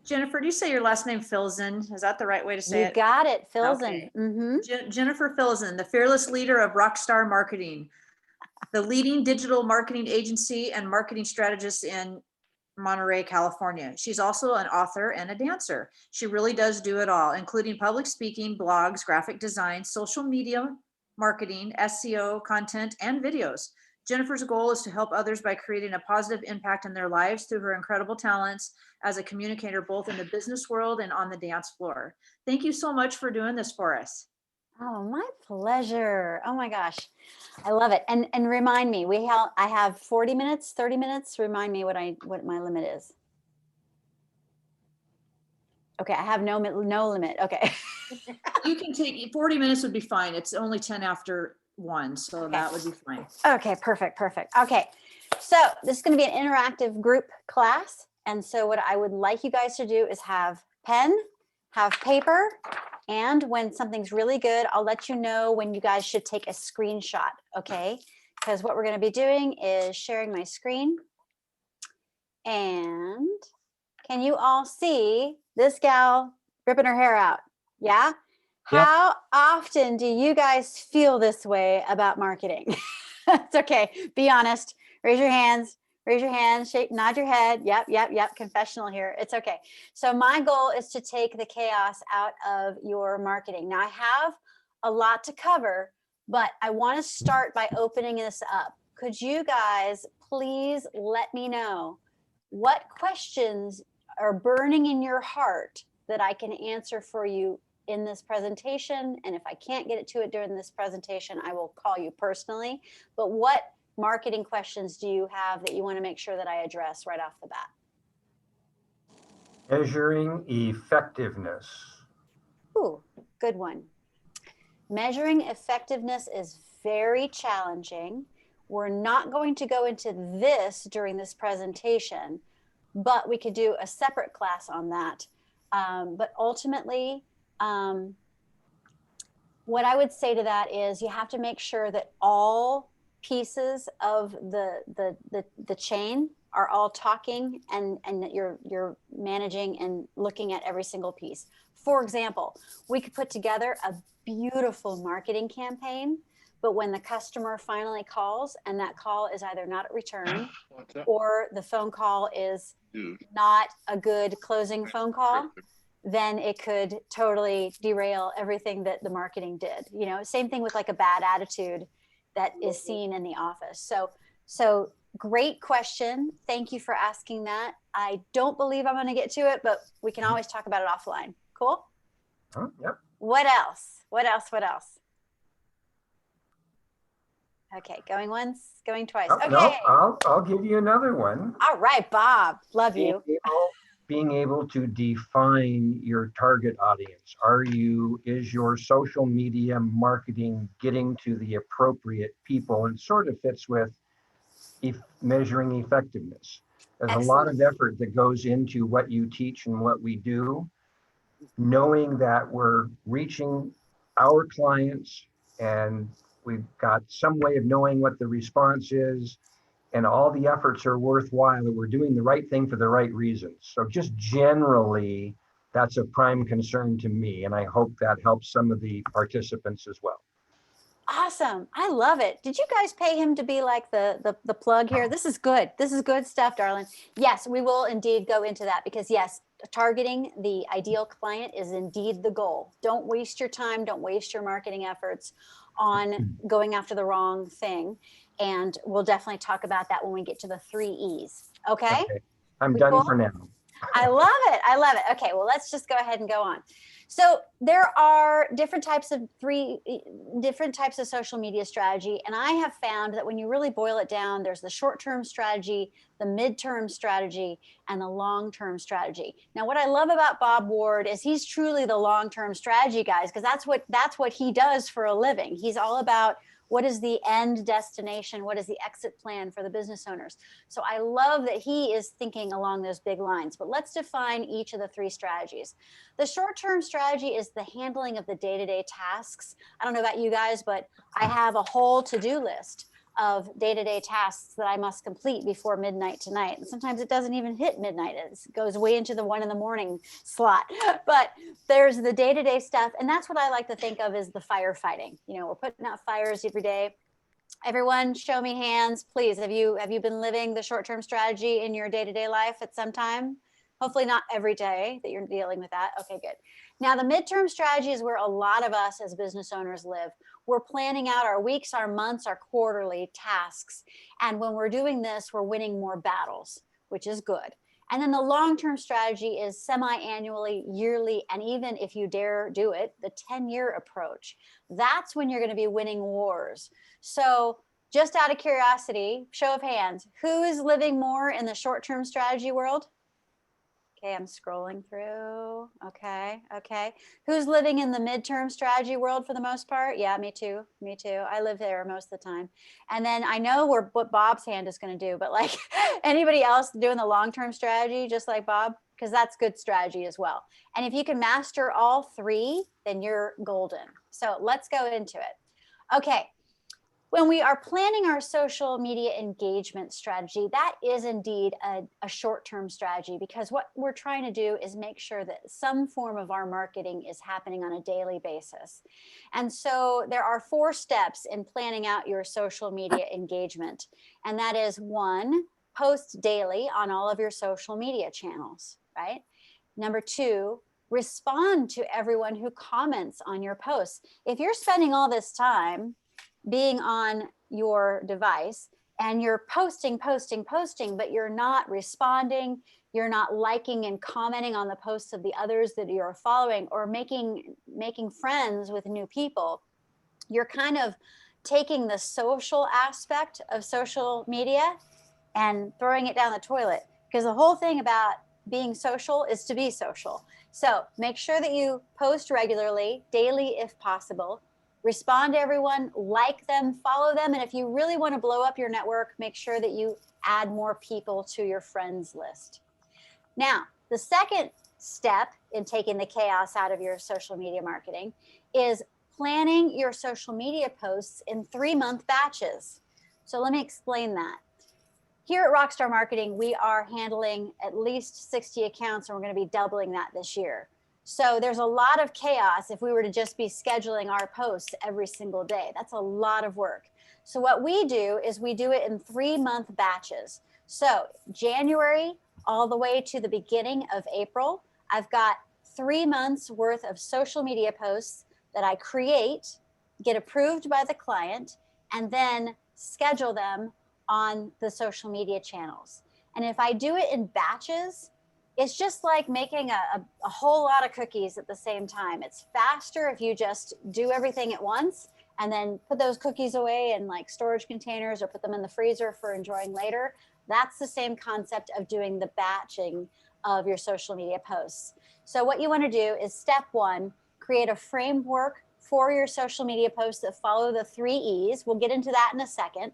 Jennifer, do you say your last name Filzen? Is that the right way to say You it? got it, Filzen. Okay. Jennifer Filzen, the fearless leader of RockStar Marketing, the leading digital marketing agency and marketing strategist in Monterey, California. She's also an author and a dancer. She really does do it all, including public speaking, blogs, graphic design, social media marketing, SEO, content, and videos. Jennifer's goal is to help others by creating a positive impact in their lives through her incredible talents as a communicator, both in the business world and on the dance floor. Thank you so much for doing this for us. Oh, my pleasure. Oh my gosh. I love it. And remind me, I have 40 minutes, 30 minutes. Remind me what my limit is. Okay, I have no limit. Okay. You can take 40 minutes would be fine. It's only 10 after 1, so Okay. that would be fine. Okay, perfect. Okay. So this is going to be an interactive group class. And so what I would like you guys to do is have pen, have paper, and when something's really good, I'll let you know when you guys should take a screenshot, okay? Because what we're going to be doing is sharing my screen. And can you all see this gal ripping her hair out? Yeah? Yep. How often do you guys feel this way about marketing? It's okay. Be honest. Raise your hands. Shake, nod your head. Yep. Confessional here. It's okay. So my goal is to take the chaos out of your marketing. Now I have a lot to cover, but I want to start by opening this up. Could you guys please let me know what questions are burning in your heart that I can answer for you in this presentation? And if I can't get it to it during this presentation, I will call you personally. But what marketing questions do you have that you want to make sure that I address right off the bat? Measuring effectiveness. Ooh, good one. Measuring effectiveness is very challenging. We're not going to go into this during this presentation, but we could do a separate class on that. But ultimately, what I would say to that is you have to make sure that all pieces of the chain are all talking and that you're managing and looking at every single piece. For example, we could put together a beautiful marketing campaign, but when the customer finally calls and that call is either not returned or the phone call is not a good closing phone call, then it could totally derail everything that the marketing did. You know, same thing with like a bad attitude that is seen in the office. So great question. Thank you for asking that. I don't believe I'm going to get to it, but we can always talk about it offline. Cool? Yep. What else? Okay, going once, going twice. Okay. No, I'll give you another one. All right, Bob. Love you. Being able to define your target audience. Is your social media marketing getting to the appropriate people? And sort of fits with measuring effectiveness. There's a lot of effort that goes into what you teach and what we do, knowing that we're reaching our clients and we've got some way of knowing what the response is, and all the efforts are worthwhile, that we're doing the right thing for the right reasons. So just generally, that's a prime concern to me, and I hope that helps some of the participants as well. Awesome. I love it. Did you guys pay him to be like the plug here? This is good. This is good stuff, darling. Yes, we will indeed go into that because yes, targeting the ideal client is indeed the goal. Don't waste your time. Don't waste your marketing efforts on going after the wrong thing. And we'll definitely talk about that when we get to the 3 E's. Okay? I'm done for now. I love it. Okay, well, let's just go ahead and go on. So there are different types of social media strategy. And I have found that when you really boil it down, there's the short-term strategy, the mid-term strategy, and the long-term strategy. Now, what I love about Bob Ward is he's truly the long-term strategy guys, because that's what he does for a living. He's all about what is the end destination? What is the exit plan for the business owners? So I love that he is thinking along those big lines, but let's define each of the 3 strategies. The short-term strategy is the handling of the day-to-day tasks. I don't know about you guys, but I have a whole to-do list of day-to-day tasks that I must complete before midnight tonight. And sometimes it doesn't even hit midnight. It goes way into the 1 a.m. slot. But there's the day-to-day stuff. And that's what I like to think of as the firefighting. You know, we're putting out fires every day. Everyone show me hands, please. Have you been living the short-term strategy in your day-to-day life at some time? Hopefully not every day that you're dealing with that. Okay, good. Now the midterm strategy is where a lot of us as business owners live. We're planning out our weeks, our months, our quarterly tasks. And when we're doing this, we're winning more battles, which is good. And then the long-term strategy is semi-annually, yearly, and even if you dare do it, the 10-year approach. That's when you're going to be winning wars. So just out of curiosity, show of hands, who is living more in the short-term strategy world? Okay, I'm scrolling through. Okay. Who's living in the midterm strategy world for the most part? Yeah, me too. I live there most of the time. And then I know what Bob's hand is going to do, but like anybody else doing the long-term strategy, just like Bob, because that's good strategy as well. And if you can master all three, then you're golden. So let's go into it. Okay. When we are planning our social media engagement strategy, that is indeed a short-term strategy, because what we're trying to do is make sure that some form of our marketing is happening on a daily basis. And so there are 4 steps in planning out your social media engagement. And that is 1, post daily on all of your social media channels, right? Number 2, respond to everyone who comments on your posts. If you're spending all this time being on your device and you're posting, but you're not responding, you're not liking and commenting on the posts of the others that you're following, or making friends with new people, you're kind of taking the social aspect of social media and throwing it down the toilet, because the whole thing about being social is to be social. So make sure that you post regularly, daily if possible. Respond to everyone, like them, follow them. And if you really want to blow up your network, make sure that you add more people to your friends list. Now, the second step in taking the chaos out of your social media marketing is planning your social media posts in 3-month batches. So let me explain that. Here at RockStar Marketing, we are handling at least 60 accounts, and we're going to be doubling that this year. So there's a lot of chaos if we were to just be scheduling our posts every single day. That's a lot of work. So what we do is we do it in 3-month batches. So January all the way to the beginning of April, I've got 3 months worth of social media posts that I create, get approved by the client, and then schedule them on the social media channels. And if I do it in batches, it's just like making a whole lot of cookies at the same time. It's faster if you just do everything at once and then put those cookies away in like storage containers or put them in the freezer for enjoying later. That's the same concept of doing the batching of your social media posts. So what you want to do is step 1, create a framework for your social media posts that follow the 3 E's. We'll get into that in a second.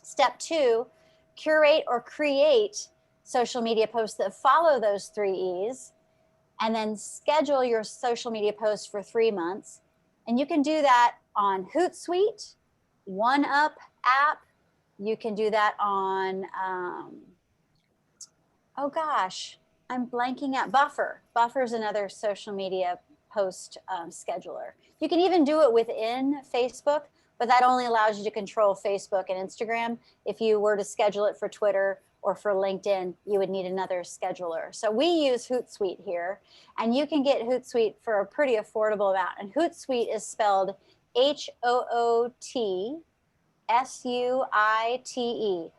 Step 2, curate or create social media posts that follow those 3 E's, and then schedule your social media posts for 3 months. And you can do that on Hootsuite, OneUp app. You can do that on, oh gosh, I'm blanking out, Buffer. Buffer is another social media post scheduler. You can even do it within Facebook, but that only allows you to control Facebook and Instagram. If you were to schedule it for Twitter or for LinkedIn, you would need another scheduler. So we use Hootsuite here, and you can get Hootsuite for a pretty affordable amount. And Hootsuite is spelled HOOTSUITE,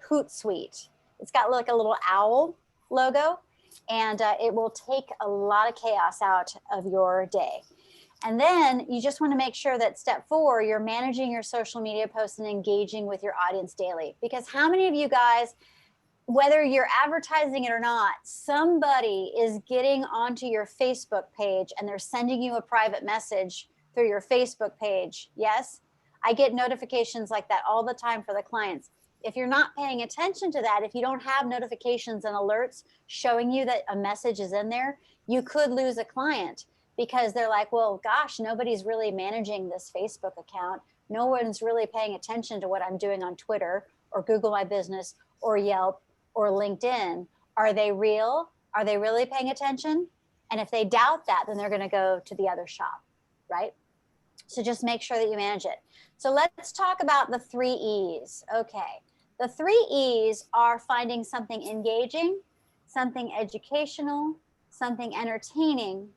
Hootsuite. It's got like a little owl logo, and it will take a lot of chaos out of your day. And then you just want to make sure that step 4, you're managing your social media posts and engaging with your audience daily. Because how many of you guys, whether you're advertising it or not, somebody is getting onto your Facebook page and they're sending you a private message through your Facebook page? Yes, I get notifications like that all the time for the clients. If you're not paying attention to that, if you don't have notifications and alerts showing you that a message is in there, you could lose a client, because they're like, well, gosh, nobody's really managing this Facebook account. no one's really paying attention to what I'm doing on Twitter or Google My Business or Yelp or LinkedIn. Are they real? Are they really paying attention? And if they doubt that, then they're going to go to the other shop, right? So just make sure that you manage it. So let's talk about the 3 E's. Okay. The 3 E's are finding something engaging, something educational, something entertaining,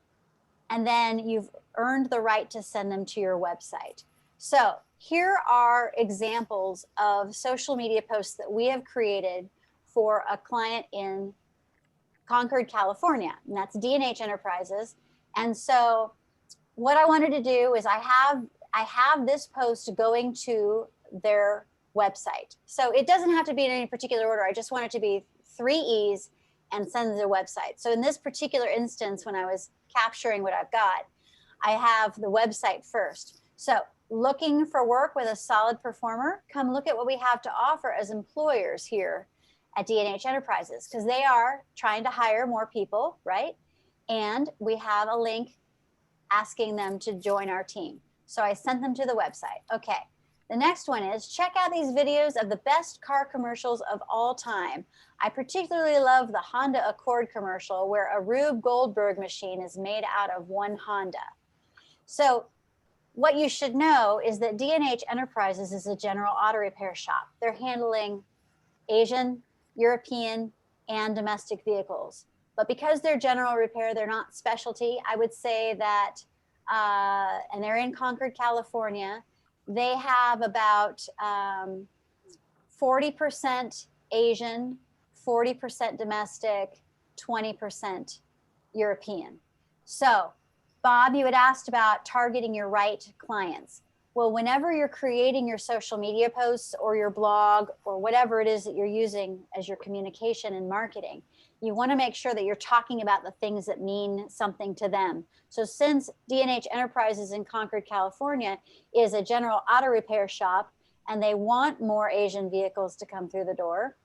and then you've earned the right to send them to your website. So here are examples of social media posts that we have created for a client in Concord, California, and that's D&H Enterprises. And so what I wanted to do is I have this post going to their website. So it doesn't have to be in any particular order. I just want it to be 3 E's and send to their website. So in this particular instance, when I was capturing what I've got, I have the website first. So looking for work with a solid performer, come look at what we have to offer as employers here at D&H Enterprises, because they are trying to hire more people, right? And we have a link asking them to join our team. So I sent them to the website. Okay. The next one is check out these videos of the best car commercials of all time. I particularly love the Honda Accord commercial where a Rube Goldberg machine is made out of one Honda. So what you should know is that D&H Enterprises is a general auto repair shop. They're handling Asian, European, and domestic vehicles. But because they're general repair, they're not specialty. I would say that, and they're in Concord, California, they have about 40% Asian, 40% domestic, 20% European. So, Bob, you had asked about targeting your right clients. Well, whenever you're creating your social media posts or your blog or whatever it is that you're using as your communication and marketing, you want to make sure that you're talking about the things that mean something to them. So since D&H Enterprises in Concord, California is a general auto repair shop and they want more Asian vehicles to come through the door,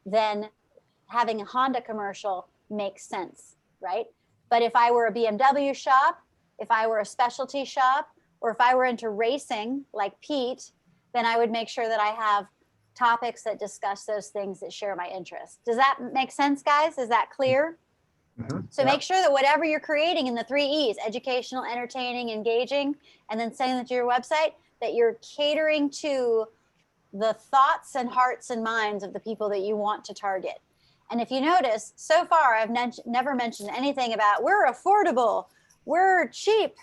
then having a Honda commercial makes sense, right? But if I were a BMW shop, if I were a specialty shop, or if I were into racing like Pete, then I would make sure that I have topics that discuss those things that share my interests. Does that make sense, guys? Is that clear? Mhm. So Yeah. make sure that whatever you're creating in the 3 E's, educational, entertaining, engaging, and then sending it to your website, that you're catering to the thoughts and hearts and minds of the people that you want to target. And if you notice, so far, I've never mentioned anything about we're affordable, we're cheap,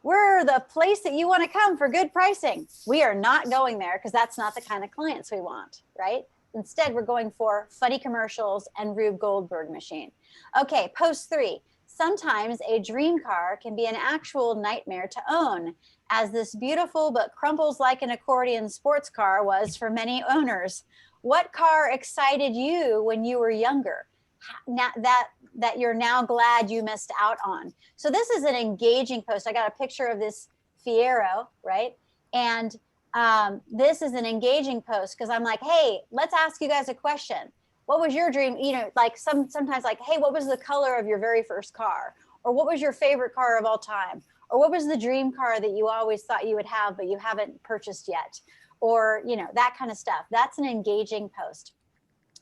we're the place that you want to come for good pricing. We are not going there because that's not the kind of clients we want, right? Instead, we're going for funny commercials and Rube Goldberg machine. Okay, post 3. Sometimes a dream car can be an actual nightmare to own, as this beautiful but crumples like an accordion sports car was for many owners. What car excited you when you were younger? Now that you're now glad you missed out on. So this is an engaging post. I got a picture of this Fiero, right? And this is an engaging post because I'm like, hey, let's ask you guys a question. What was your dream? You know, like sometimes like, hey, what was the color of your very first car? Or what was your favorite car of all time? Or what was the dream car that you always thought you would have, but you haven't purchased yet? Or, you know, that kind of stuff. That's an engaging post.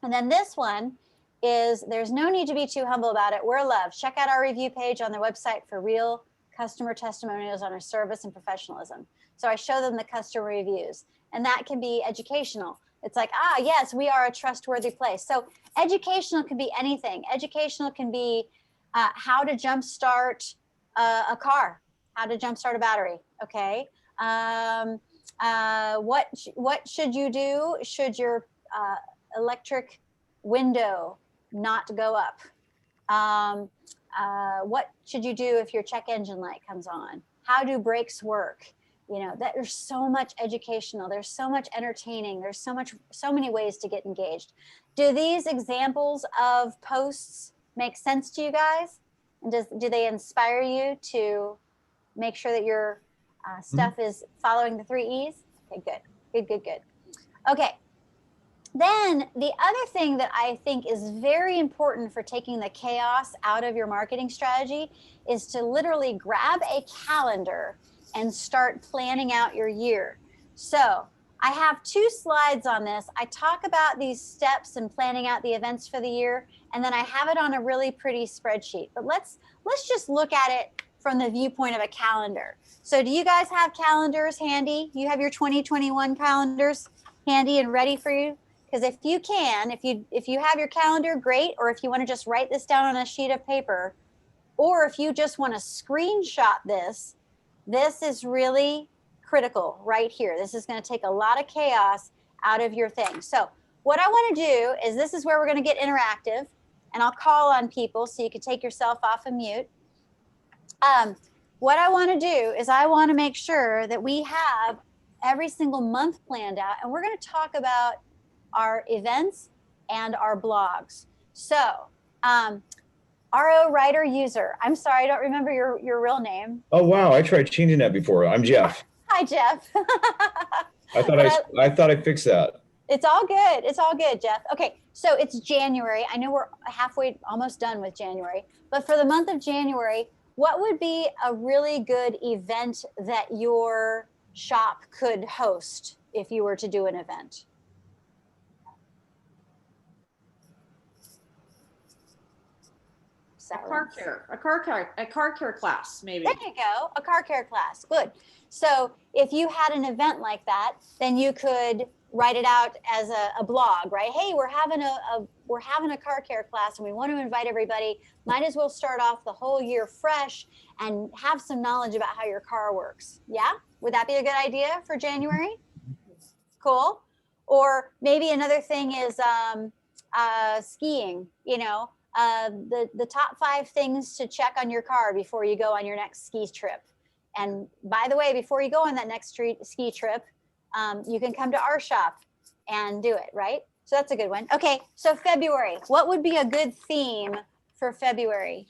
And then this one is there's no need to be too humble about it. We're loved. Check out our review page on the website for real customer testimonials on our service and professionalism. So I show them the customer reviews, and that can be educational. It's like, yes, we are a trustworthy place. So educational can be anything. Educational can be how to jumpstart a car, how to jumpstart a battery. Okay. What should you do? Should your electric window not go up? What should you do if your check engine light comes on? How do brakes work? You know, that there's so much educational, there's so much entertaining, there's so many ways to get engaged. Do these examples of posts make sense to you guys? And do they inspire you to make sure that your stuff is following the 3 E's? Okay, good. Okay. Then the other thing that I think is very important for taking the chaos out of your marketing strategy is to literally grab a calendar and start planning out your year. So I have 2 slides on this. I talk about these steps and planning out the events for the year, and then I have it on a really pretty spreadsheet. But let's just look at it from the viewpoint of a calendar. So do you guys have calendars handy? You have your 2021 calendars handy and ready for you? Because if you can, if you have your calendar, great. Or if you want to just write this down on a sheet of paper, or if you just want to screenshot this, this is really critical right here. This is going to take a lot of chaos out of your thing. So what I want to do is, this is where we're going to get interactive, and I'll call on people so you can take yourself off of mute. What I want to do is, I want to make sure that we have every single month planned out, and we're going to talk about our events and our blogs. So, RO writer user. I'm sorry, I don't remember your real name. Oh, wow. I tried changing that before. I'm Jeff. Hi, Jeff. I thought I fixed that. It's all good. It's all good, Jeff. Okay, so it's January. I know we're halfway, almost done with January, but for the month of January, what would be a really good event that your shop could host if you were to do an event? A car care class, maybe. There you go, a car care class. Good. So if you had an event like that, then you could write it out as a blog, right? Hey, we're having a car care class, and we want to invite everybody. Might as well start off the whole year fresh and have some knowledge about how your car works. Yeah, would that be a good idea for January? Cool. Or maybe another thing is skiing. You know, the top 5 things to check on your car before you go on your next ski trip. And by the way, before you go on that next ski trip, you can come to our shop and do it, right? So that's a good one. Okay, so February. What would be a good theme for February?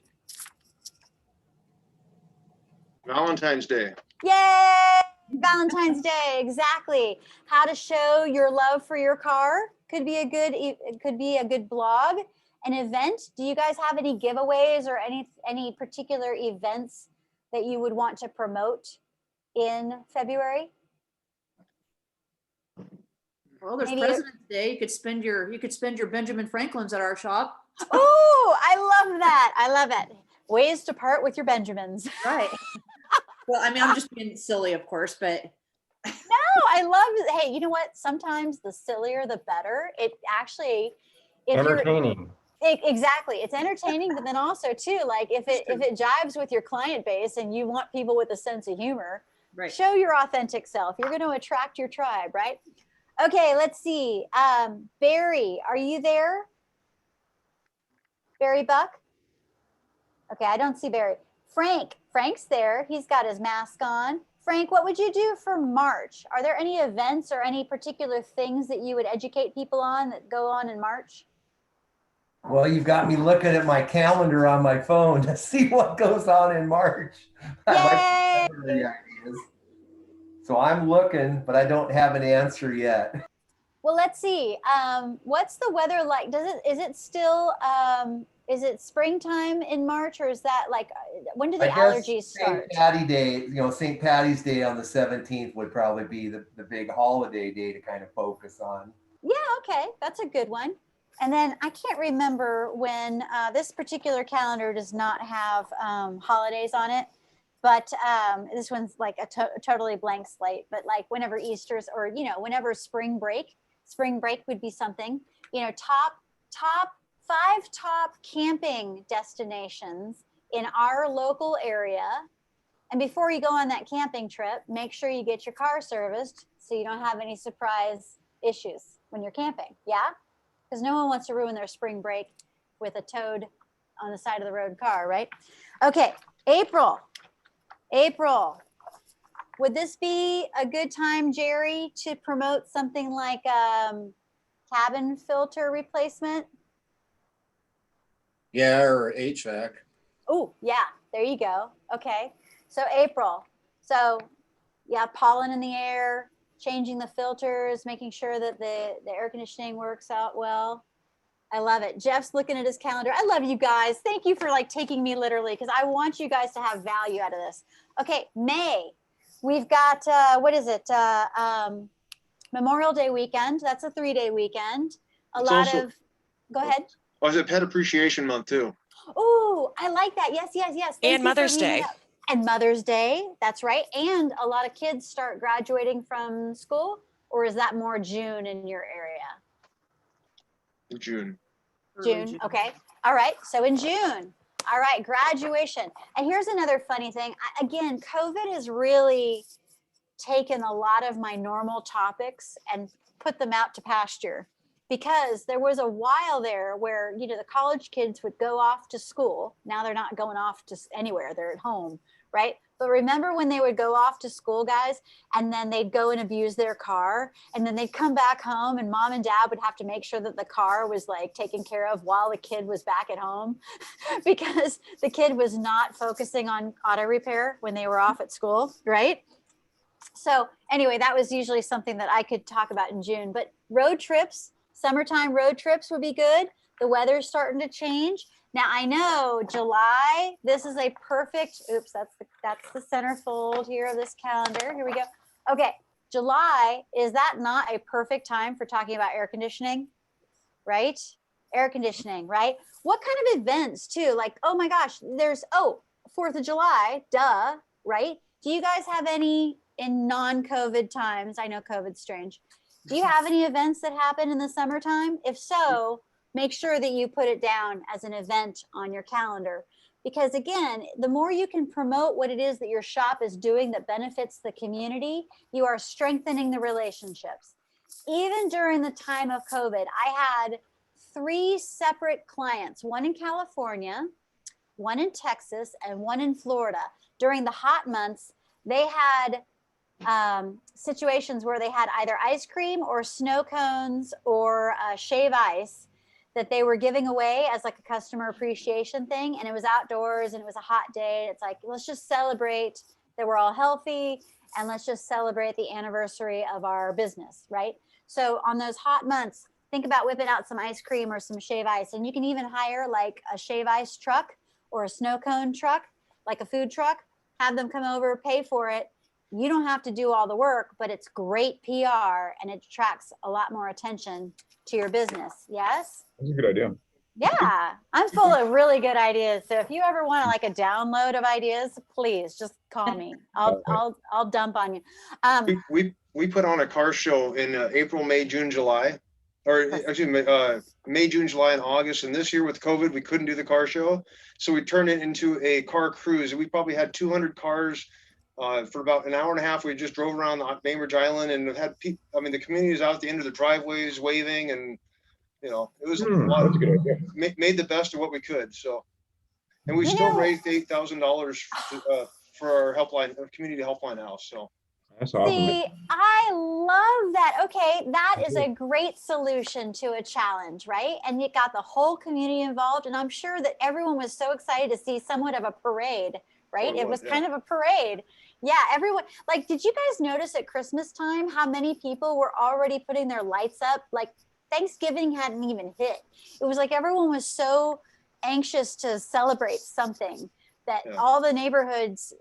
Valentine's Day. Yay! Valentine's Day, exactly. How to show your love for your car could be a good blog. An event. Do you guys have any giveaways or any particular events that you would want to promote in February? Well, there's Maybe President's Day. You could spend your Benjamin Franklins at our shop. Oh, I love that. I love it. Ways to part with your Benjamins. Right. Well, I mean, I'm just being silly, of course, but No, I love it. Hey, you know what? Sometimes the sillier, the better. It actually, Entertaining. Exactly. It's entertaining, but then also too, like if it jives with your client base and you want people with a sense of humor, right. Show your authentic self. You're going to attract your tribe, right? Okay, let's see. Barry, are you there? Barry Buck? Okay, I don't see Barry. Frank's there. He's got his mask on. Frank, what would you do for March? Are there any events or any particular things that you would educate people on that go on in March? Well, you've got me looking at my calendar on my phone to see what goes on in March. I might have the ideas. So I'm looking, but I don't have an answer yet. Well, let's see. What's the weather like? Is it springtime in March, or is that like, when do the allergies start? St. Patty's Day on the 17th would probably be the big holiday day to kind of focus on. Yeah, okay, that's a good one. And then I can't remember when this particular calendar does not have holidays on it, but this one's like a totally blank slate. But like whenever Easter's, or whenever spring break would be something. Top 5 top camping destinations in our local area. And before you go on that camping trip, make sure you get your car serviced so you don't have any surprise issues when you're camping. Yeah? Because no one wants to ruin their spring break with a towed on the side of the road car, right? Okay, April. Would this be a good time, Jerry, to promote something like cabin filter replacement? Yeah, or HVAC. Oh, yeah, there you go. Okay, so April. So yeah, pollen in the air, changing the filters, making sure that the air conditioning works out well. I love it. Jeff's looking at his calendar. I love you guys. Thank you for taking me literally, because I want you guys to have value out of this. Okay, May. We've got, what is it? Memorial Day weekend. That's a 3-day weekend. It's also- Go ahead. Oh, is it Pet Appreciation Month too? Oh, I like that. Yes, yes, yes. Thank And you for Mother's bringing it Day. up. And Mother's Day. That's right. And a lot of kids start graduating from school, or is that more June in your area? June. June. Okay. All right. So in June. All right. Graduation. And here's another funny thing. Again, COVID has really taken a lot of my normal topics and put them out to pasture, because there was a while there where, you know, the college kids would go off to school. Now they're not going off to anywhere. They're at home, right? But remember when they would go off to school, guys, and then they'd go and abuse their car, and then they'd come back home and mom and dad would have to make sure that the car was like taken care of while the kid was back at home because the kid was not focusing on auto repair when they were off at school, right? So anyway, that was usually something that I could talk about in June. But road trips, summertime road trips would be good. The weather's starting to change. Now I know July, this is a perfect, oops, that's the centerfold here of this calendar. Here we go. Okay, July, is that not a perfect time for talking about air conditioning? Right? Air conditioning, right? What kind of events too? Like, oh my gosh, there's, 4th of July, duh, right? Do you guys have any in non-COVID times? I know COVID's strange. Do you have any events that happen in the summertime? If so, make sure that you put it down as an event on your calendar. Because again, the more you can promote what it is that your shop is doing that benefits the community, you are strengthening the relationships. Even during the time of COVID, I had 3 separate clients, one in California, one in Texas, and one in Florida. During the hot months, they had situations where they had either ice cream or snow cones or shave ice that they were giving away as like a customer appreciation thing. And it was outdoors and it was a hot day. It's like, let's just celebrate that we're all healthy and let's just celebrate the anniversary of our business, right? So on those hot months, think about whipping out some ice cream or some shave ice. And you can even hire like a shave ice truck or a snow cone truck, like a food truck, have them come over, pay for it. You don't have to do all the work, but it's great PR and it attracts a lot more attention to your business. Yes? That's a good idea. Yeah, I'm full of really good ideas. So if you ever want like a download of ideas, please just call me. I'll dump on you. We put on a car show in April, May, June, July, or excuse me, May, June, July, and August. And this year with COVID, we couldn't do the car show, so we turned it into a car cruise. We probably had 200 cars. For about an hour and a half, we just drove around the Bainbridge Island and had people. I mean, the community was out at the end of the driveways waving, and you know, it was a lot That's a good idea. made the best of what we could. So, and we still raised $8,000 for our helpline, community helpline house. So That's awesome. See, I love that. Okay, that is a great solution to a challenge, right? And you got the whole community involved, and I'm sure that everyone was so excited to see somewhat of a parade, right? It was kind of a parade. Yeah, everyone, like, did you guys notice at Christmas time how many people were already putting their lights up? Like, Thanksgiving hadn't even hit. It was like everyone was so anxious to celebrate something that all the neighborhoods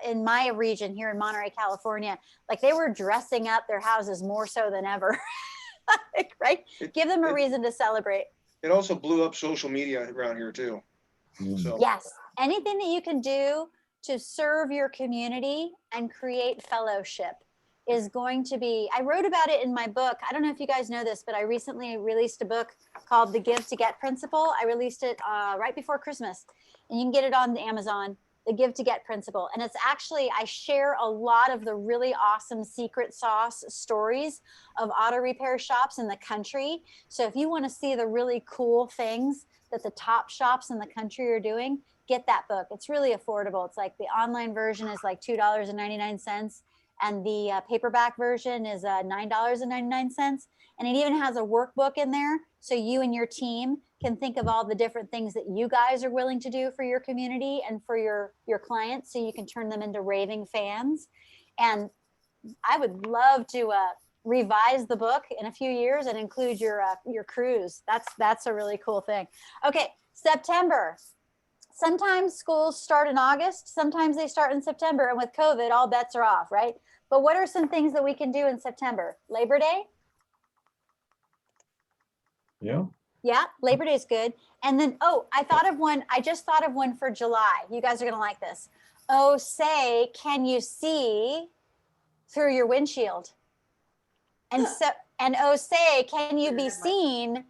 in my region here in Monterey, California, like they were dressing up their houses more so than ever, like, right? Give them a reason to celebrate. it also blew up social media around here too. So Yes, anything that you can do to serve your community and create fellowship is going to be, I wrote about it in my book. I don't know if you guys know this, but I recently released a book called The Give to Get Principle. I released it right before Christmas, and you can get it on Amazon, The Give to Get Principle. And it's actually, I share a lot of the really awesome secret sauce stories of auto repair shops in the country. So if you want to see the really cool things that the top shops in the country are doing, get that book. It's really affordable. It's like the online version is like $2.99. And the paperback version is $9.99. And it even has a workbook in there. So you and your team can think of all the different things that you guys are willing to do for your community and for your clients. So you can turn them into raving fans. And I would love to revise the book in a few years and include your cruise. That's a really cool thing. Okay, September. sometimes schools start in August, sometimes they start in September, and with COVID, all bets are off, right? But what are some things that we can do in September? Labor Day? Yeah. Yeah, Labor Day is good. And then, oh, I just thought of one for July. You guys are gonna like this. Oh, say, can you see through your windshield? And oh, say, can you be seen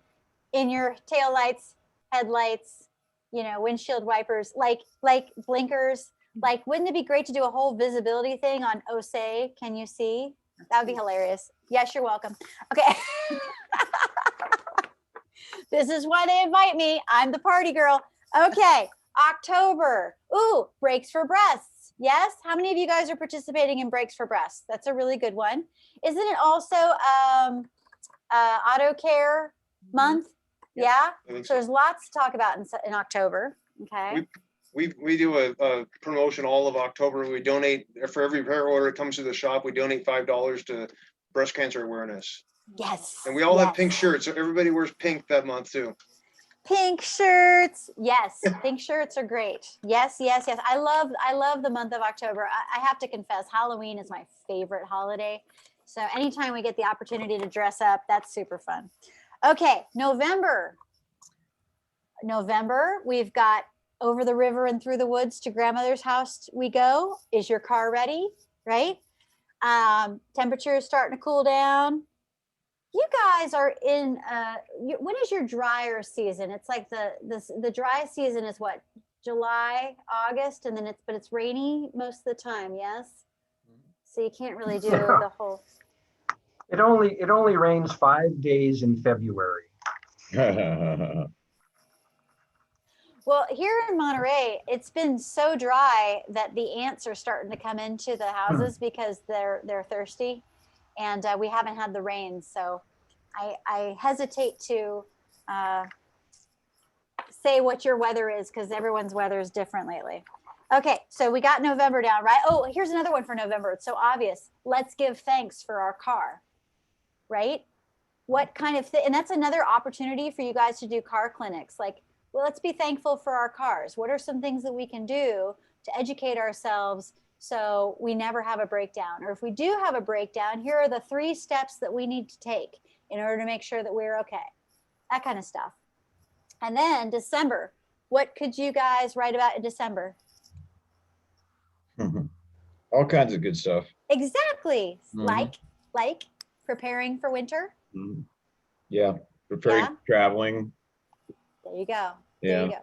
in your taillights, headlights, windshield wipers, like blinkers? Like, wouldn't it be great to do a whole visibility thing on oh, say, can you see? That would be hilarious. Yes, you're welcome. Okay. This is why they invite me. I'm the party girl. Okay, October. Ooh, breaks for breasts. Yes, how many of you guys are participating in breaks for breasts? That's a really good one. Isn't it also auto care month? Yeah. So there's lots to talk about in October. Okay. We do a promotion all of October. We donate for every repair order that comes to the shop. We donate $5 to breast cancer awareness. Yes. And we all have pink shirts, so everybody wears pink that month too. Pink shirts. Yes, pink shirts are great. Yes, yes, yes. I love the month of October. I have to confess, Halloween is my favorite holiday. So anytime we get the opportunity to dress up, that's super fun. Okay, November. We've got over the river and through the woods to grandmother's house we go. Is your car ready? Right? Temperature is starting to cool down. You guys are in when is your drier season? It's like the dry season is what, July, August, and then it's rainy most of the time. Yes, so you can't really do the whole. It only rains 5 days in February. Well, here in Monterey, it's been so dry that the ants are starting to come into the houses because they're thirsty, and we haven't had the rain. So I hesitate to say what your weather is because everyone's weather is different lately. Okay, so we got November down, right? Oh, here's another one for November. It's so obvious. Let's give thanks for our car, right? What kind of thing? And that's another opportunity for you guys to do car clinics. Like, well, let's be thankful for our cars. What are some things that we can do to educate ourselves so we never have a breakdown? Or if we do have a breakdown, here are the 3 steps that we need to take in order to make sure that we're okay. That kind of stuff. And then December, what could you guys write about in December? All kinds of good stuff. Exactly. Like preparing for winter. Yeah, preparing, traveling. There you go. Yeah. There you go.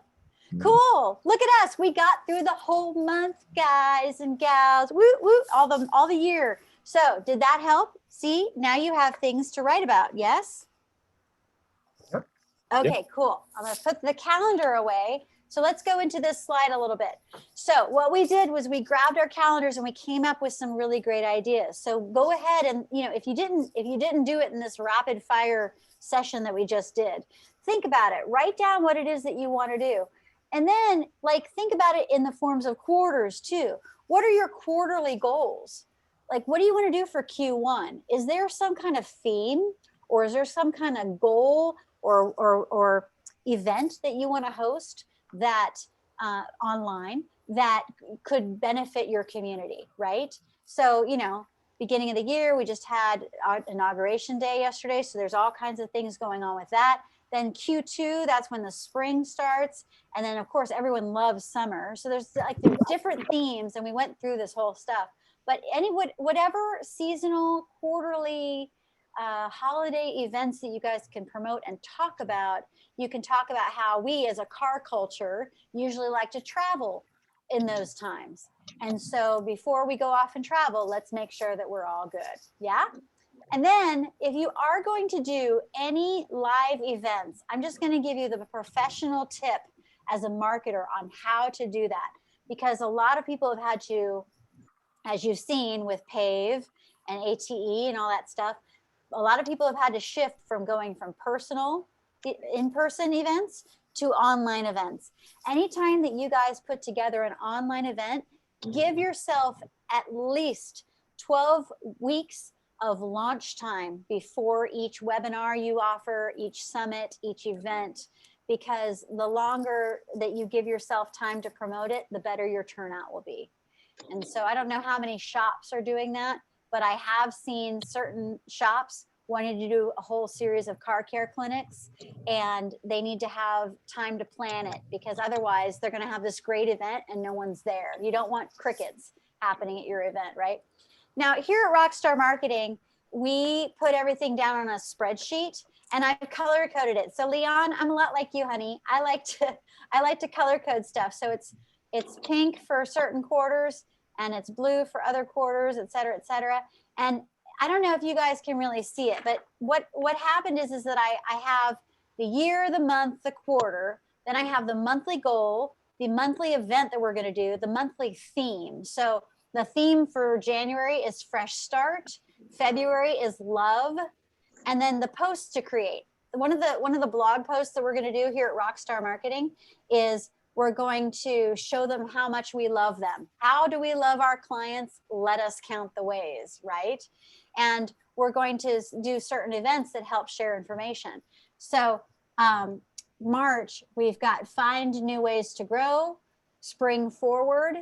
Cool. Look at us. We got through the whole month, guys and gals. Woo, woo, all the year. So did that help? See, now you have things to write about. Yes? Yep. Okay, cool. I'm going to put the calendar away. So let's go into this slide a little bit. So what we did was we grabbed our calendars and we came up with some really great ideas. So go ahead and, if you didn't do it in this rapid fire session that we just did, think about it. Write down what it is that you want to do. And then think about it in the forms of quarters too. What are your quarterly goals? Like, what do you want to do for Q1? Is there some kind of theme, or is there some kind of goal or event that you want to host that online that could benefit your community, right? So, beginning of the year, we just had our inauguration day yesterday. So there's all kinds of things going on with that. Then Q2, that's when the spring starts. And then of course, everyone loves summer. So there's different themes, and we went through this whole stuff. But whatever seasonal, quarterly, holiday events that you guys can promote and talk about, you can talk about how we as a car culture usually like to travel in those times. And so before we go off and travel, let's make sure that we're all good. Yeah. And then if you are going to do any live events, I'm just going to give you the professional tip as a marketer on how to do that, because a lot of people have had to, as you've seen with PAVE and ATE and all that stuff, a lot of people have had to shift from going from in-person events to online events. Anytime that you guys put together an online event, give yourself at least 12 weeks of launch time before each webinar you offer, each summit, each event, because the longer that you give yourself time to promote it, the better your turnout will be. And so I don't know how many shops are doing that, but I have seen certain shops wanting to do a whole series of car care clinics, and they need to have time to plan it, because otherwise they're going to have this great event and no one's there. You don't want crickets happening at your event, right? Now, here at RockStar Marketing, we put everything down on a spreadsheet, and I've color coded it. So Leon, I'm a lot like you, honey. I like to color code stuff. So it's pink for certain quarters, and it's blue for other quarters, et cetera, et cetera. And I don't know if you guys can really see it, but what happened is that I have the year, the month, the quarter, then I have the monthly goal, the monthly event that we're going to do, the monthly theme. So the theme for January is fresh start. February is love. And then the posts to create. One of the blog posts that we're going to do here at RockStar Marketing is we're going to show them how much we love them. How do we love our clients? Let us count the ways, right? And we're going to do certain events that help share information. So March, we've got find new ways to grow, spring forward,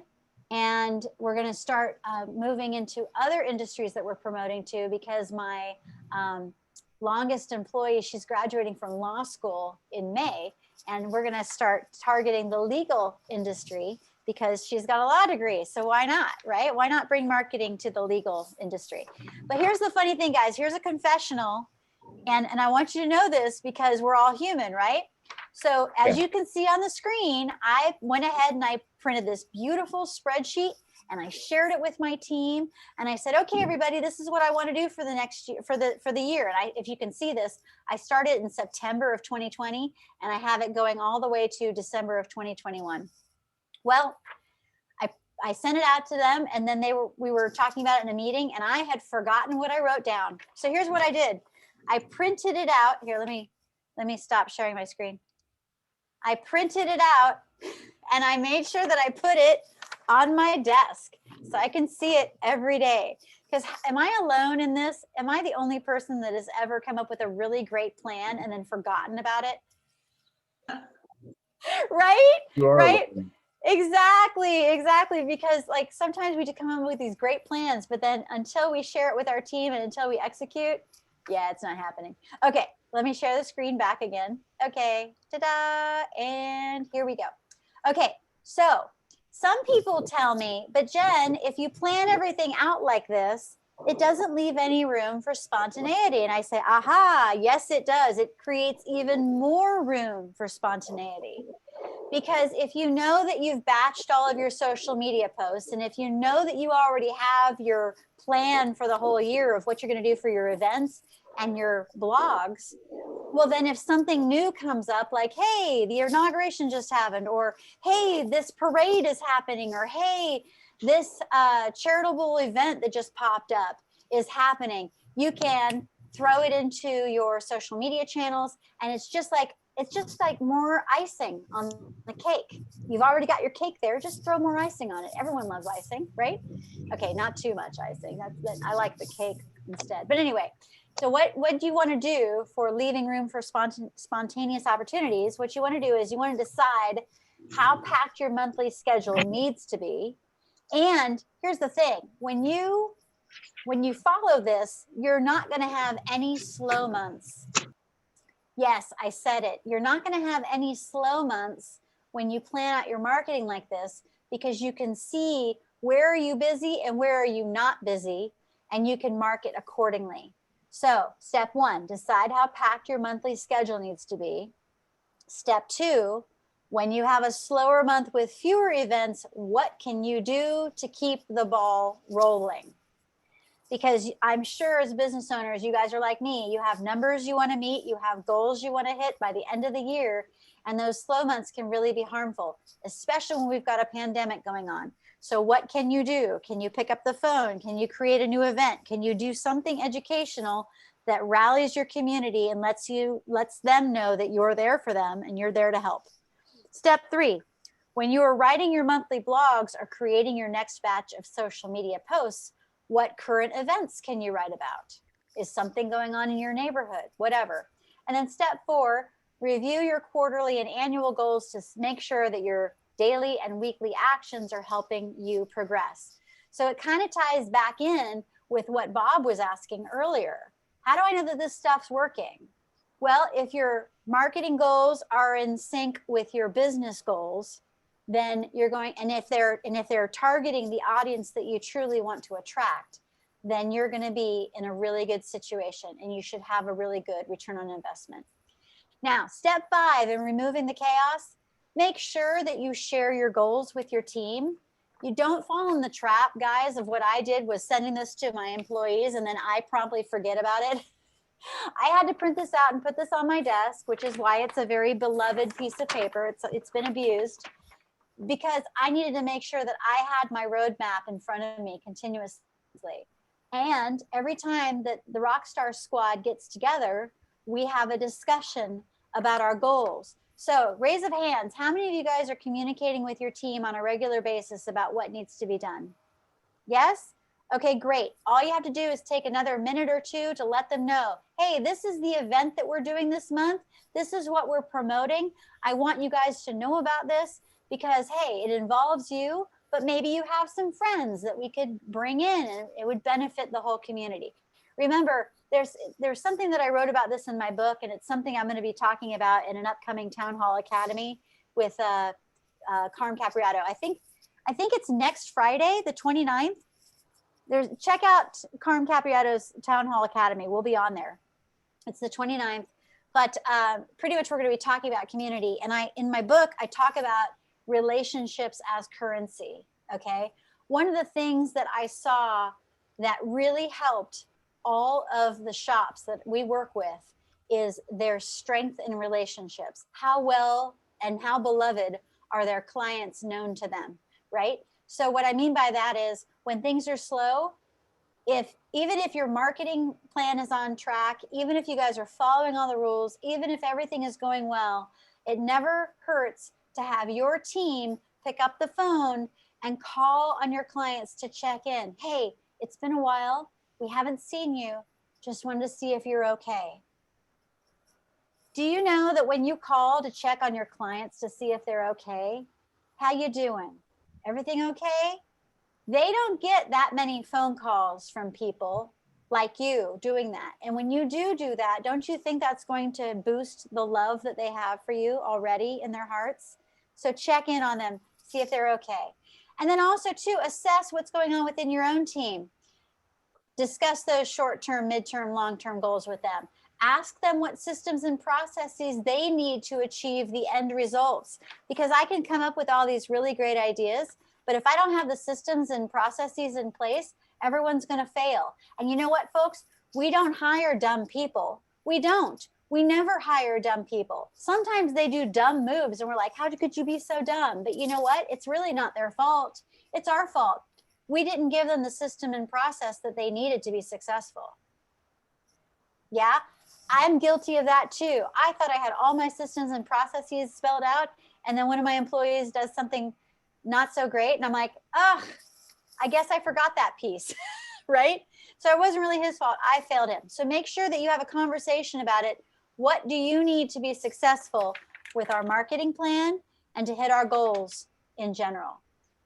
and we're going to start moving into other industries that we're promoting to, because my longest employee, she's graduating from law school in May, and we're going to start targeting the legal industry because she's got a law degree. So why not, right? Why not bring marketing to the legal industry? But here's the funny thing, guys. Here's a confessional, and I want you to know this because we're all human, right? So as you can see on the screen, I went ahead and I printed this beautiful spreadsheet, and I shared it with my team, and I said, okay, everybody, this is what I want to do for the next year, for the year. And if you can see this, I started in September of 2020, and I have it going all the way to December of 2021. Well, I sent it out to them, and then we were talking about it in a meeting, and I had forgotten what I wrote down. So here's what I did. I printed it out. Here, let me stop sharing my screen. I printed it out, and I made sure that I put it on my desk so I can see it every day. Because am I alone in this? Am I the only person that has ever come up with a really great plan and then forgotten about it? Right? You are Right? alone. Exactly. Because like sometimes we just come up with these great plans, but then until we share it with our team and until we execute, yeah, it's not happening. Okay, let me share the screen back again. Okay, ta-da, and here we go. Okay, so some people tell me, but Jen, if you plan everything out like this, it doesn't leave any room for spontaneity. And I say, aha, yes, it does. It creates even more room for spontaneity. Because if you know that you've batched all of your social media posts, and if you know that you already have your plan for the whole year of what you're going to do for your events and your blogs, well, then if something new comes up, like, hey, the inauguration just happened, or hey, this parade is happening, or hey, this charitable event that just popped up is happening, you can throw it into your social media channels, and it's just like more icing on the cake. You've already got your cake there. Just throw more icing on it. Everyone loves icing, right? Okay, not too much icing. I like the cake instead. But anyway, so what do you want to do for leaving room for spontaneous opportunities? What you want to do is you want to decide how packed your monthly schedule needs to be. And here's the thing. When you follow this, you're not going to have any slow months. Yes, I said it. You're not going to have any slow months when you plan out your marketing like this, because you can see where are you busy and where are you not busy, and you can market accordingly. So step one, decide how packed your monthly schedule needs to be. Step two, when you have a slower month with fewer events, what can you do to keep the ball rolling? Because I'm sure as business owners, you guys are like me, you have numbers you want to meet, you have goals you want to hit by the end of the year, and those slow months can really be harmful, especially when we've got a pandemic going on. So what can you do? Can you pick up the phone? Can you create a new event? Can you do something educational that rallies your community and lets them know that you're there for them and you're there to help? Step three, when you are writing your monthly blogs or creating your next batch of social media posts, what current events can you write about? Is something going on in your neighborhood? Whatever. And then step four, Review your quarterly and annual goals to make sure that your daily and weekly actions are helping you progress. So it kind of ties back in with what Bob was asking earlier. How do I know that this stuff's working? Well, if your marketing goals are in sync with your business goals, then you're going, and if they're targeting the audience that you truly want to attract, then you're going to be in a really good situation and you should have a really good return on investment. Now, step 5 in removing the chaos, make sure that you share your goals with your team. You don't fall in the trap, guys, of what I did was sending this to my employees and then I promptly forget about it. I had to print this out and put this on my desk, which is why it's a very beloved piece of paper. It's been abused because I needed to make sure that I had my roadmap in front of me continuously. And every time that the RockStar squad gets together, we have a discussion about our goals. So raise of hands, how many of you guys are communicating with your team on a regular basis about what needs to be done? Yes? Okay, great. All you have to do is take another minute or two to let them know, hey, this is the event that we're doing this month. This is what we're promoting. I want you guys to know about this because, hey, it involves you, but maybe you have some friends that we could bring in and it would benefit the whole community. Remember, there's something that I wrote about this in my book, and it's something I'm going to be talking about in an upcoming Town Hall Academy with Carm Capriato. I think it's next Friday, the 29th. Check out Carm Capriato's Town Hall Academy. We'll be on there. It's the 29th. But pretty much we're going to be talking about community. And in my book, I talk about relationships as currency, okay? One of the things that I saw that really helped all of the shops that we work with is their strength in relationships. How well and how beloved are their clients known to them, right? So what I mean by that is when things are slow, even if your marketing plan is on track, even if you guys are following all the rules, even if everything is going well, it never hurts to have your team pick up the phone and call on your clients to check in. Hey, it's been a while. We haven't seen you. Just wanted to see if you're okay. Do you know that when you call to check on your clients to see if they're okay, how you doing? Everything okay? They don't get that many phone calls from people like you doing that. And when you do that, don't you think that's going to boost the love that they have for you already in their hearts? So check in on them, see if they're okay. And then also to assess what's going on within your own team. Discuss those short-term, mid-term, long-term goals with them. Ask them what systems and processes they need to achieve the end results. Because I can come up with all these really great ideas, but if I don't have the systems and processes in place, everyone's going to fail. And you know what, folks? We don't hire dumb people. We don't. We never hire dumb people. Sometimes they do dumb moves and we're like, how could you be so dumb? But you know what? It's really not their fault. It's our fault. We didn't give them the system and process that they needed to be successful. Yeah, I'm guilty of that too. I thought I had all my systems and processes spelled out. And then one of my employees does something not so great. And I'm like, oh, I guess I forgot that piece, right? So it wasn't really his fault. I failed him. So make sure that you have a conversation about it. What do you need to be successful with our marketing plan and to hit our goals in general?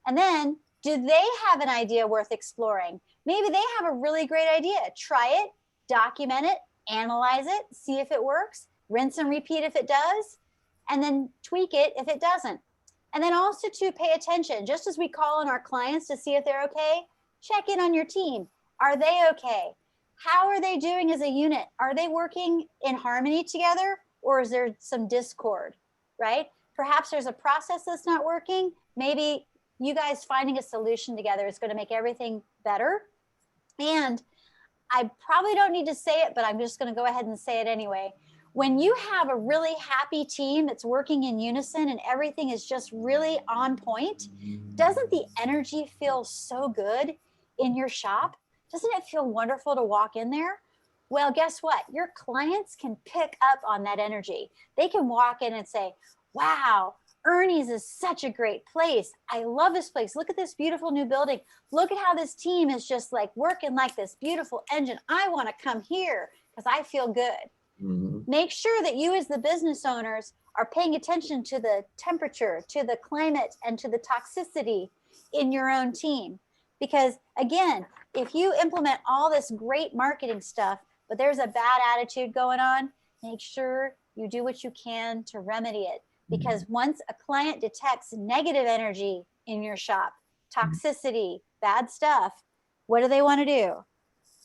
And then, do they have an idea worth exploring? Maybe they have a really great idea. Try it, document it, analyze it, see if it works, rinse and repeat if it does, and then tweak it if it doesn't. And then also to pay attention, just as we call on our clients to see if they're okay, check in on your team. Are they okay? How are they doing as a unit? Are they working in harmony together, or is there some discord, right? Perhaps there's a process that's not working. Maybe you guys finding a solution together is going to make everything better. And I probably don't need to say it, but I'm just going to go ahead and say it anyway. When you have a really happy team that's working in unison and everything is just really on point, doesn't the energy feel so good in your shop? Doesn't it feel wonderful to walk in there? Well, guess what? Your clients can pick up on that energy. They can walk in and say, wow, Ernie's is such a great place. I love this place. Look at this beautiful new building. Look at how this team is just like working like this beautiful engine. I want to come here because I feel good. Mhm. Make sure that you as the business owners are paying attention to the temperature, to the climate, and to the toxicity in your own team. Because again, if you implement all this great marketing stuff, but there's a bad attitude going on, make sure you do what you can to remedy it. Because once a client detects negative energy in your shop, toxicity, bad stuff, what do they want to do?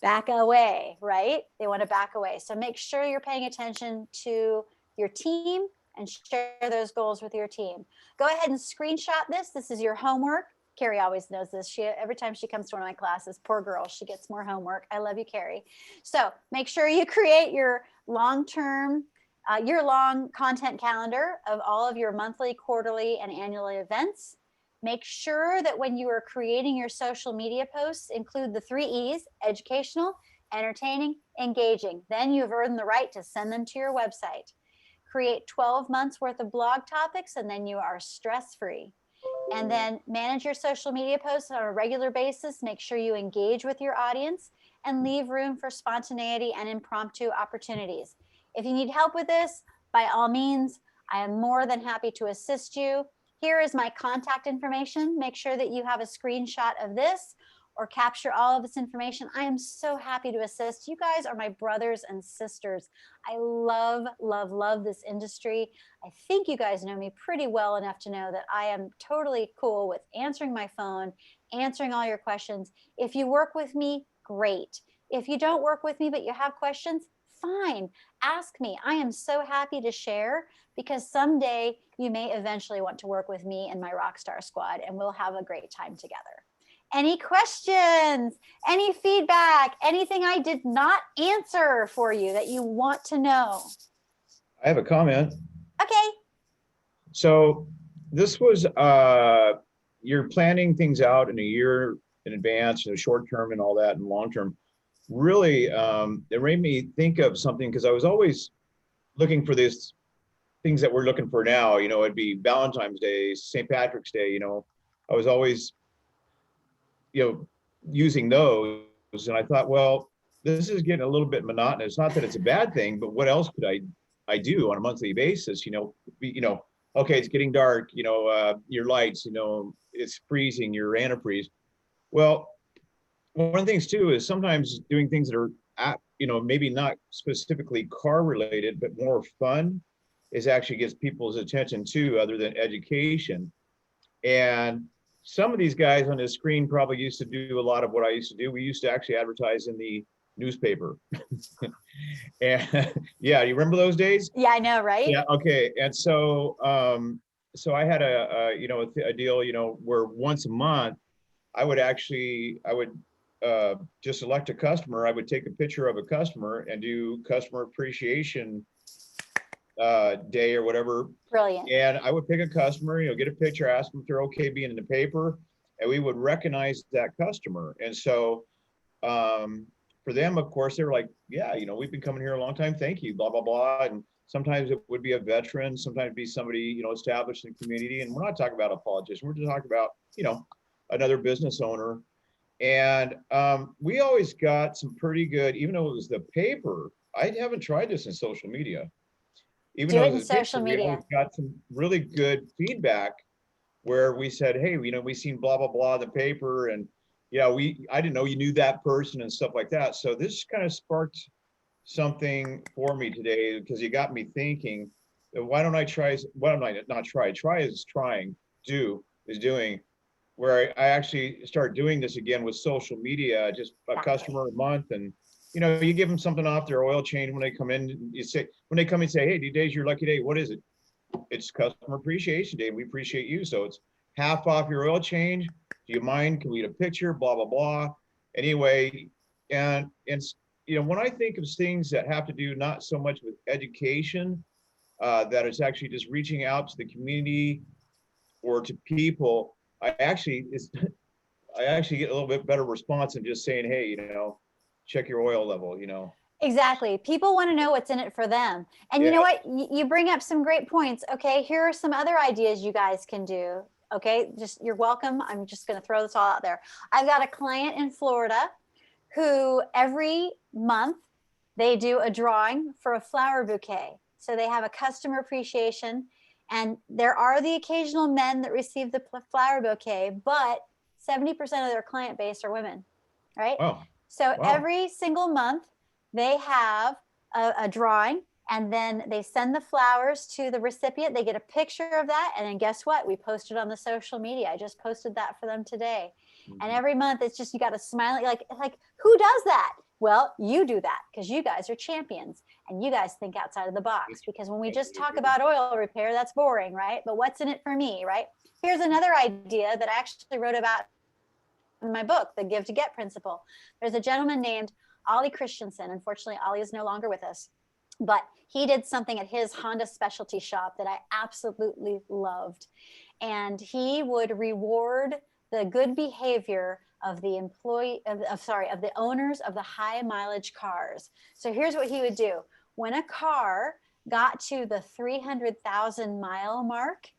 Back away, right? They want to back away. So make sure you're paying attention to your team and share those goals with your team. Go ahead and screenshot this. This is your homework. Carrie always knows this. Every time she comes to one of my classes, poor girl, she gets more homework. I love you, Carrie. So make sure you create your long-term, year-long content calendar of all of your monthly, quarterly, and annual events. Make sure that when you are creating your social media posts, include the 3 E's: educational, entertaining, engaging. Then you've earned the right to send them to your website. Create 12 months worth of blog topics, and then you are stress-free. And then manage your social media posts on a regular basis. Make sure you engage with your audience and leave room for spontaneity and impromptu opportunities. If you need help with this, by all means, I am more than happy to assist you. Here is my contact information. Make sure that you have a screenshot of this or capture all of this information. I am so happy to assist. You guys are my brothers and sisters. I love, love, love this industry. I think you guys know me pretty well enough to know that I am totally cool with answering my phone, answering all your questions. If you work with me, great. If you don't work with me, but you have questions, fine. Ask me. I am so happy to share, because someday you may eventually want to work with me and my RockStar squad, and we'll have a great time together. Any questions, any feedback, anything I did not answer for you that you want to know? I have a comment. Okay. So this was, you're planning things out in a year in advance, short term and all that, and long term. Really, it made me think of something, because I was always looking for these things that we're looking for now. It'd be Valentine's Day, St. Patrick's Day. I was always, using those, and I thought, well, this is getting a little bit monotonous. Not that it's a bad thing, but what else could I do on a monthly basis? Okay, it's getting dark. Your lights. It's freezing. Your antifreeze. Well, one of the things too is sometimes doing things that are maybe not specifically car related, but more fun, is actually gets people's attention too, other than education. And some of these guys on this screen probably used to do a lot of what I used to do. We used to actually advertise in the newspaper. And yeah, you remember those days? Yeah, I know, right? Yeah. Okay. And so, so I had a deal, where once a month I would just select a customer. I would take a picture of a customer and do customer appreciation day or whatever. Brilliant. And I would pick a customer, get a picture, ask them if they're okay being in the paper, and we would recognize that customer. And so for them, of course, they were like, yeah, we've been coming here a long time. Thank you, blah, blah, blah. And sometimes it would be a veteran, sometimes it'd be somebody, established in the community. And we're not talking about a politician. We're just talking about, another business owner. And we always got some pretty good, even though it was the paper, I haven't tried this in social media. Even though it was social media, we always got some really good feedback where we said, hey, we seen blah, blah, blah in the paper. And yeah, I didn't know you knew that person and stuff like that. So this kind of sparked something for me today, because you got me thinking, why don't I try, try is trying, do is doing, where I actually start doing this again with social media, just a customer a month. And, you give them something off their oil change when they come in. When they come and say, hey, today's your lucky day. What is it? It's Customer Appreciation Day. We appreciate you. So it's half off your oil change. Do you mind? Can we get a picture? Blah, blah, blah. Anyway, and when I think of things that have to do not so much with education, that it's actually just reaching out to the community or to people, I actually get a little bit better response than just saying, hey, check your oil level, Exactly. People want to know what's in it for them. And you know what? You bring up some great points. Okay, here are some other ideas you guys can do. Okay, you're welcome. I'm just going to throw this all out there. I've got a client in Florida who every month they do a drawing for a flower bouquet. So they have a customer appreciation, and there are the occasional men that receive the flower bouquet, but 70% of their client base are women, right? Wow. So Wow. every single month they have a drawing, and then they send the flowers to the recipient. They get a picture of that, and then guess what? We post it on the social media. I just posted that for them today. And every month it's just, you got to smile, like who does that? Well, you do that because you guys are champions and you guys think outside of the box, because when we just talk about oil repair, that's boring, right? But what's in it for me, right? Here's another idea that I actually wrote about in my book, The Give to Get Principle. There's a gentleman named Ollie Christensen. Unfortunately, Ollie is no longer with us, but he did something at his Honda specialty shop that I absolutely loved. And he would reward the good behavior of the of the owners of the high mileage cars. So here's what he would do. When a car got to the 300,000 mile mark,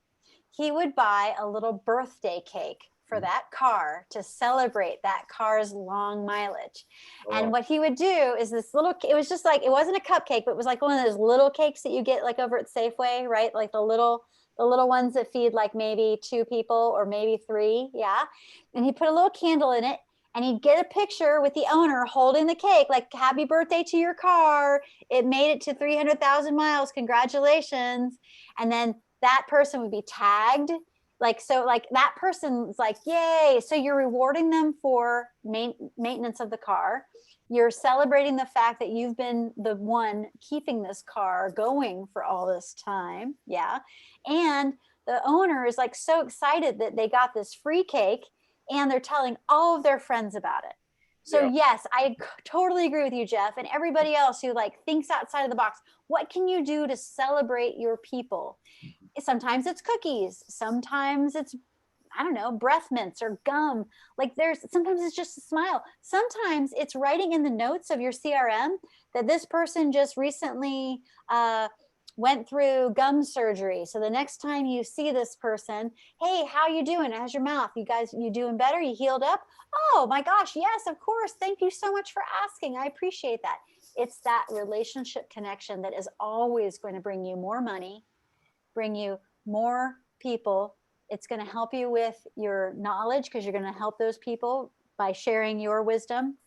he would buy a little birthday cake for that car to celebrate that car's long mileage. And what he would do is this little, it was just like, it wasn't a cupcake, but it was like one of those little cakes that you get like over at Safeway, right? Like the little ones that feed like maybe 2 people or maybe 3. Yeah. And he put a little candle in it, and he'd get a picture with the owner holding the cake, like, happy birthday to your car. It made it to 300,000 miles. Congratulations. And then that person would be tagged. Like, so like that person's like, yay. So you're rewarding them for maintenance of the car. You're celebrating the fact that you've been the one keeping this car going for all this time. Yeah. And the owner is like so excited that they got this free cake, and they're telling all of their friends about it. So yes, I totally agree with you, Jeff, and everybody else who like thinks outside of the box. What can you do to celebrate your people? Sometimes it's cookies. Sometimes it's, I don't know, breath mints or gum. Like sometimes it's just a smile. Sometimes it's writing in the notes of your CRM that this person just recently went through gum surgery. So the next time you see this person, hey, how you doing? How's your mouth? You doing better? You healed up? Oh my gosh, yes, of course. Thank you so much for asking. I appreciate that. It's that relationship connection that is always going to bring you more money, bring you more people. It's going to help you with your knowledge because you're going to help those people by sharing your wisdom.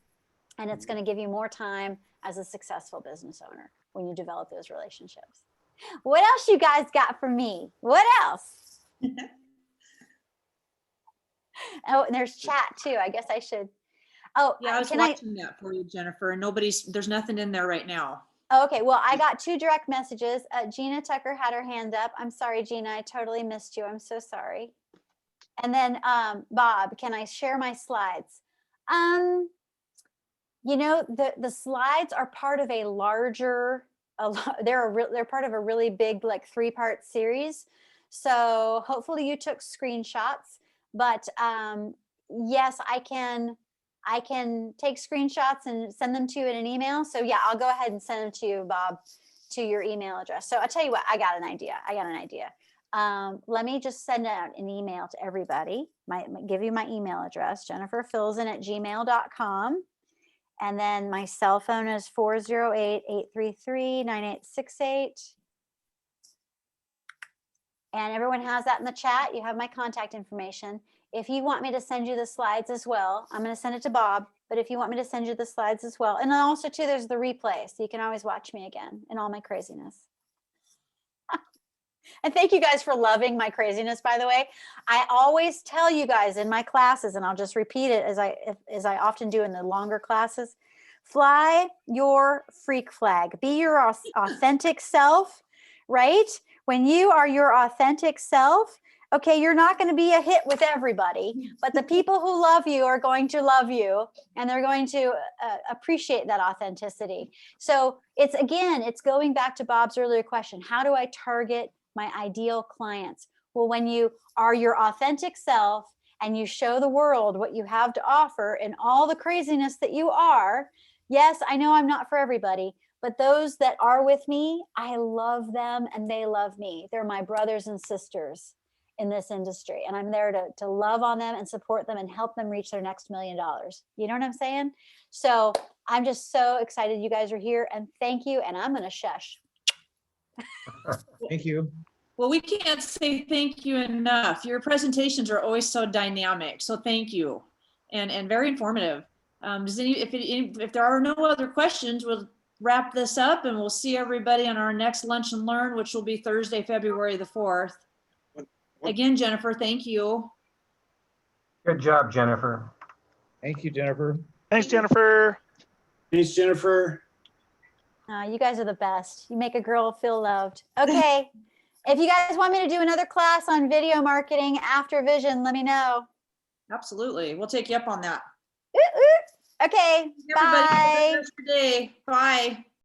And it's going to give you more time as a successful business owner when you develop those relationships. What else you guys got for me? What else? Oh, and there's chat too. I guess I should. Oh, Yeah, I was watching that for you, Jennifer, and there's nothing in there right now. Okay, well, I got 2 direct messages. Gina Tucker had her hand up. I'm sorry, Gina, I totally missed you. I'm so sorry. And then Bob, can I share my slides? You know, the slides are part of a larger, they're part of a really big like 3-part series. So hopefully you took screenshots, but yes, I can take screenshots and send them to you in an email. So yeah, I'll go ahead and send them to you, Bob, to your email address. So I'll tell you what, I got an idea. Let me just send out an email to everybody. Give you my email address, jenniferfilzen@gmail.com. And then my cell phone is 408-833-9868. And everyone has that in the chat. You have my contact information. If you want me to send you the slides as well, I'm going to send it to Bob. But if you want me to send you the slides as well, and also too, there's the replay. So you can always watch me again in all my craziness. And thank you guys for loving my craziness, by the way. I always tell you guys in my classes, and I'll just repeat it as I often do in the longer classes, fly your freak flag. Be your authentic self, right? When you are your authentic self, okay, you're not going to be a hit with everybody, but the people who love you are going to love you, and they're going to appreciate that authenticity. So it's going back to Bob's earlier question. How do I target my ideal clients? Well, when you are your authentic self and you show the world what you have to offer and all the craziness that you are, yes, I know I'm not for everybody, but those that are with me, I love them and they love me. They're my brothers and sisters in this industry. And I'm there to love on them and support them and help them reach their next $1 million. You know what I'm saying? So I'm just so excited you guys are here, and thank you. And I'm gonna shush. Thank you. Well, we can't say thank you enough. Your presentations are always so dynamic. So thank you, and very informative. If there are no other questions, we'll wrap this up, and we'll see everybody on our next Lunch and Learn, which will be Thursday, February the 4th. Again, Jennifer, thank you. Good job, Jennifer. Thank you, Jennifer. Thanks, Jennifer. Thanks, Jennifer. You guys are the best. You make a girl feel loved. Okay. If you guys want me to do another class on video marketing after Vision, let me know. Absolutely. We'll take you up on that. Okay. Everybody, have a Bye. good rest of your day. Bye.